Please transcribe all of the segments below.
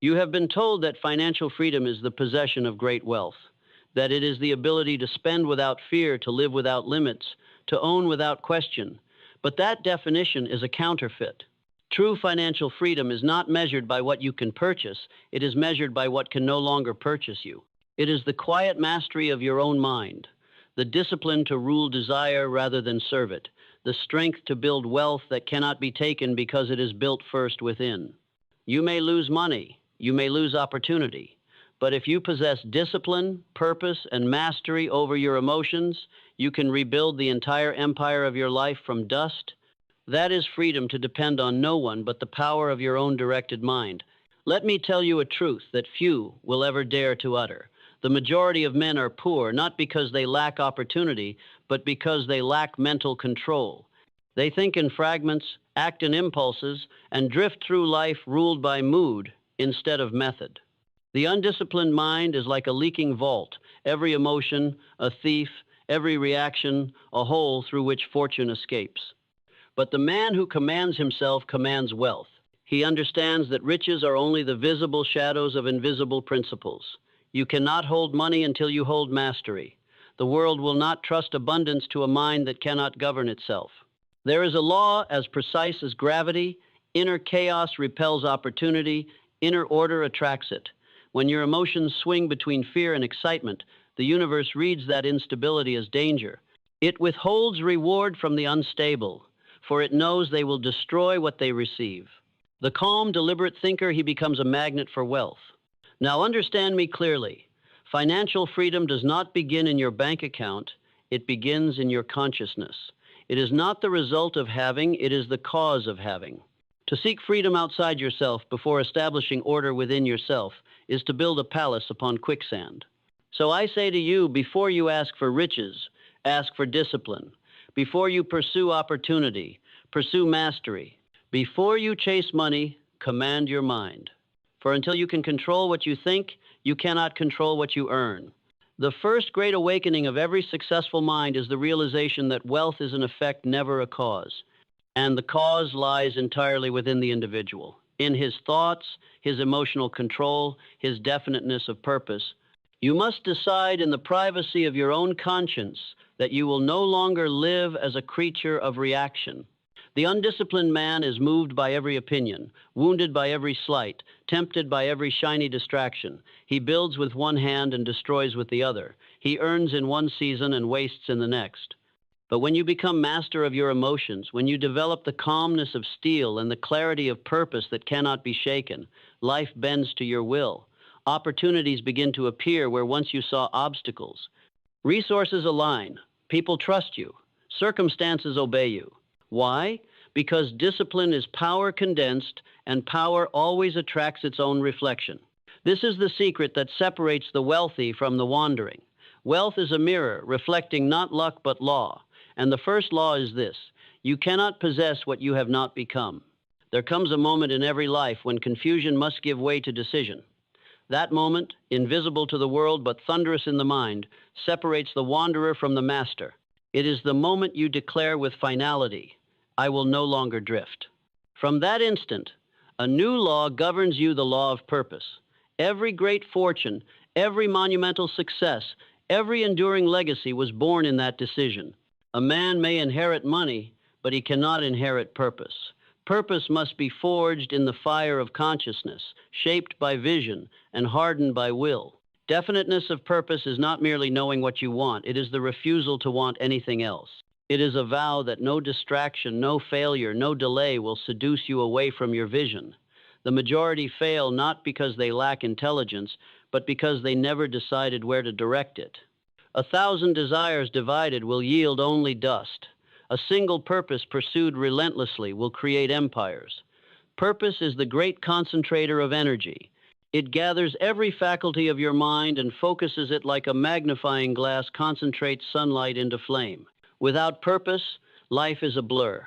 You have been told that financial freedom is the possession of great wealth, that it is the ability to spend without fear, to live without limits, to own without question. But that definition is a counterfeit. True financial freedom is not measured by what you can purchase, it is measured by what can no longer purchase you. It is the quiet mastery of your own mind, the discipline to rule desire rather than serve it, the strength to build wealth that cannot be taken because it is built first within. You may lose money, you may lose opportunity, but if you possess discipline, purpose, and mastery over your emotions, you can rebuild the entire empire of your life from dust. That is freedom to depend on no one but the power of your own directed mind. Let me tell you a truth that few will ever dare to utter. The majority of men are poor not because they lack opportunity, but because they lack mental control. They think in fragments, act in impulses, and drift through life ruled by mood instead of method. The undisciplined mind is like a leaking vault, every emotion a thief, every reaction a hole through which fortune escapes. But the man who commands himself commands wealth. He understands that riches are only the visible shadows of invisible principles. You cannot hold money until you hold mastery. The world will not trust abundance to a mind that cannot govern itself. There is a law as precise as gravity. Inner chaos repels opportunity, inner order attracts it. When your emotions swing between fear and excitement, the universe reads that instability as danger. It withholds reward from the unstable, for it knows they will destroy what they receive. The calm, deliberate thinker, he becomes a magnet for wealth. Now understand me clearly. Financial freedom does not begin in your bank account, it begins in your consciousness. It is not the result of having, it is the cause of having. To seek freedom outside yourself before establishing order within yourself is to build a palace upon quicksand. So I say to you, before you ask for riches, ask for discipline. Before you pursue opportunity, pursue mastery. Before you chase money, command your mind. For until you can control what you think, you cannot control what you earn. The first great awakening of every successful mind is the realization that wealth is an effect, never a cause. And the cause lies entirely within the individual, in his thoughts, his emotional control, his definiteness of purpose. You must decide in the privacy of your own conscience that you will no longer live as a creature of reaction. The undisciplined man is moved by every opinion, wounded by every slight, tempted by every shiny distraction. He builds with one hand and destroys with the other. He earns in one season and wastes in the next. But when you become master of your emotions, when you develop the calmness of steel and the clarity of purpose that cannot be shaken, life bends to your will. Opportunities begin to appear where once you saw obstacles. Resources align. People trust you. Circumstances obey you. Why? Because discipline is power condensed, and power always attracts its own reflection. This is the secret that separates the wealthy from the wandering. Wealth is a mirror, reflecting not luck but law. And the first law is this: you cannot possess what you have not become. There comes a moment in every life when confusion must give way to decision. That moment, invisible to the world but thunderous in the mind, separates the wanderer from the master. It is the moment you declare with finality, I will no longer drift. From that instant, a new law governs you, the law of purpose. Every great fortune, every monumental success, every enduring legacy was born in that decision. A man may inherit money, but he cannot inherit purpose. Purpose must be forged in the fire of consciousness, shaped by vision and hardened by will. Definiteness of purpose is not merely knowing what you want, it is the refusal to want anything else. It is a vow that no distraction, no failure, no delay will seduce you away from your vision. The majority fail not because they lack intelligence, but because they never decided where to direct it. 1,000 desires divided will yield only dust. A single purpose pursued relentlessly will create empires. Purpose is the great concentrator of energy. It gathers every faculty of your mind and focuses it like a magnifying glass concentrates sunlight into flame. Without purpose, life is a blur.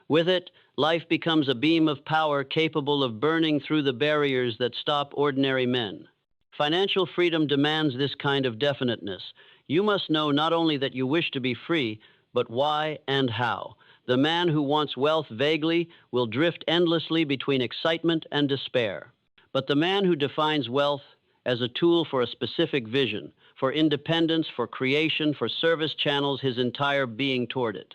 With it, life becomes a beam of power capable of burning through the barriers that stop ordinary men. Financial freedom demands this kind of definiteness. You must know not only that you wish to be free, but why and how. The man who wants wealth vaguely will drift endlessly between excitement and despair. But the man who defines wealth as a tool for a specific vision, for independence, for creation, for service, channels his entire being toward it.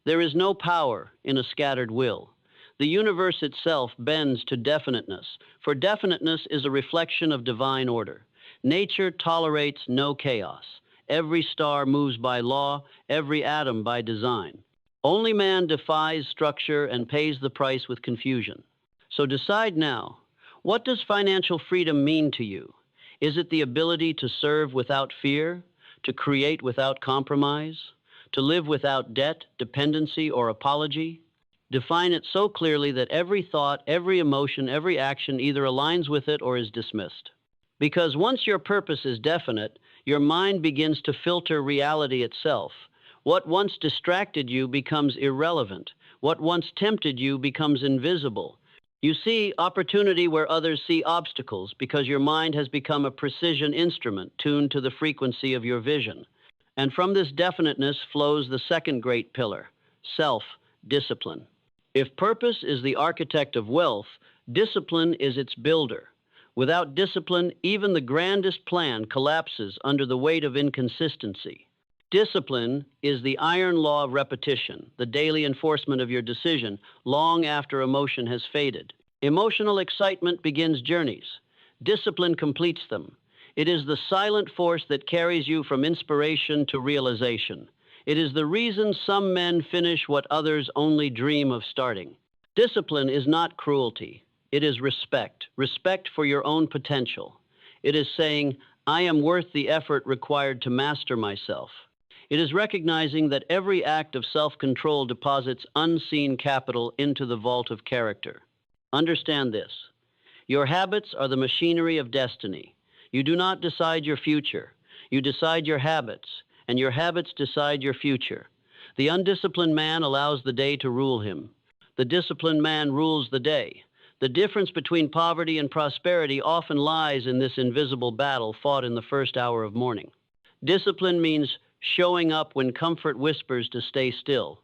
There is no power in a scattered will. The universe itself bends to definiteness, for definiteness is a reflection of divine order. Nature tolerates no chaos. Every star moves by law, every atom by design. Only man defies structure and pays the price with confusion. So decide now, what does financial freedom mean to you? Is it the ability to serve without fear, to create without compromise, to live without debt, dependency, or apology? Define it so clearly that every thought, every emotion, every action either aligns with it or is dismissed. Because once your purpose is definite, your mind begins to filter reality itself. What once distracted you becomes irrelevant. What once tempted you becomes invisible. You see opportunity where others see obstacles because your mind has become a precision instrument tuned to the frequency of your vision. And from this definiteness flows the second great pillar, self-discipline. If purpose is the architect of wealth, discipline is its builder. Without discipline, even the grandest plan collapses under the weight of inconsistency. Discipline is the iron law of repetition, the daily enforcement of your decision long after emotion has faded. Emotional excitement begins journeys. Discipline completes them. It is the silent force that carries you from inspiration to realization. It is the reason some men finish what others only dream of starting. Discipline is not cruelty. It is respect, respect for your own potential. It is saying, I am worth the effort required to master myself. It is recognizing that every act of self-control deposits unseen capital into the vault of character. Understand this. Your habits are the machinery of destiny. You do not decide your future. You decide your habits, and your habits decide your future. The undisciplined man allows the day to rule him. The disciplined man rules the day. The difference between poverty and prosperity often lies in this invisible battle fought in the first hour of morning. Discipline means showing up when comfort whispers to stay still.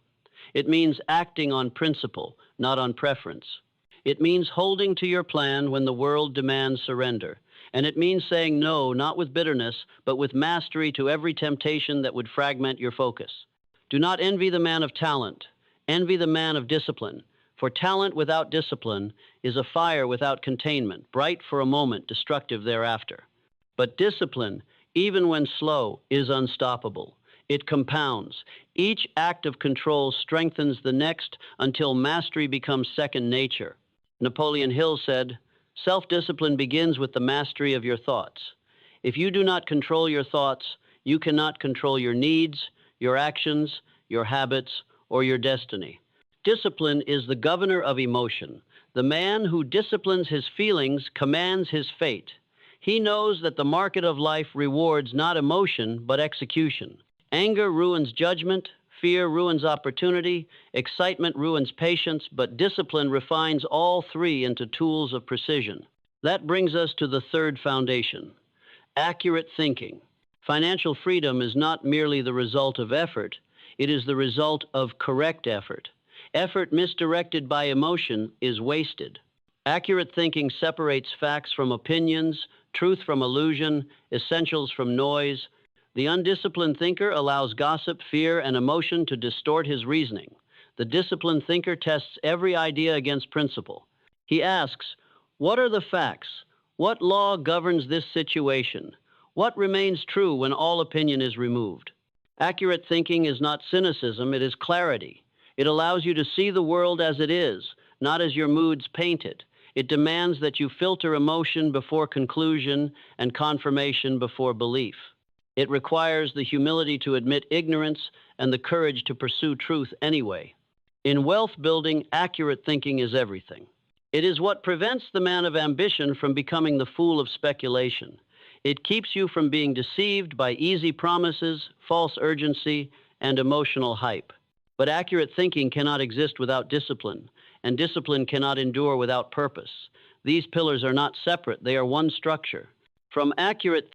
It means acting on principle, not on preference. It means holding to your plan when the world demands surrender. And it means saying no, not with bitterness, but with mastery to every temptation that would fragment your focus. Do not envy the man of talent. Envy the man of discipline. For talent without discipline is a fire without containment, bright for a moment, destructive thereafter. But discipline, even when slow, is unstoppable. It compounds. Each act of control strengthens the next until mastery becomes second nature. Napoleon Hill said, self-discipline begins with the mastery of your thoughts. If you do not control your thoughts, you cannot control your needs, your actions, your habits, or your destiny. Discipline is the governor of emotion. The man who disciplines his feelings commands his fate. He knows that the market of life rewards not emotion, but execution. Anger ruins judgment, fear ruins opportunity, excitement ruins patience, but discipline refines all three into tools of precision. That brings us to the third foundation, accurate thinking. Financial freedom is not merely the result of effort, it is the result of correct effort. Effort misdirected by emotion is wasted. Accurate thinking separates facts from opinions, truth from illusion, essentials from noise. The undisciplined thinker allows gossip, fear, and emotion to distort his reasoning. The disciplined thinker tests every idea against principle. He asks, what are the facts? What law governs this situation? What remains true when all opinion is removed? Accurate thinking is not cynicism, it is clarity. It allows you to see the world as it is, not as your moods paint it. It demands that you filter emotion before conclusion and confirmation before belief. It requires the humility to admit ignorance and the courage to pursue truth anyway. In wealth building, accurate thinking is everything. It is what prevents the man of ambition from becoming the fool of speculation. It keeps you from being deceived by easy promises, false urgency, and emotional hype. But accurate thinking cannot exist without discipline, and discipline cannot endure without purpose. These pillars are not separate, they are one structure. From accurate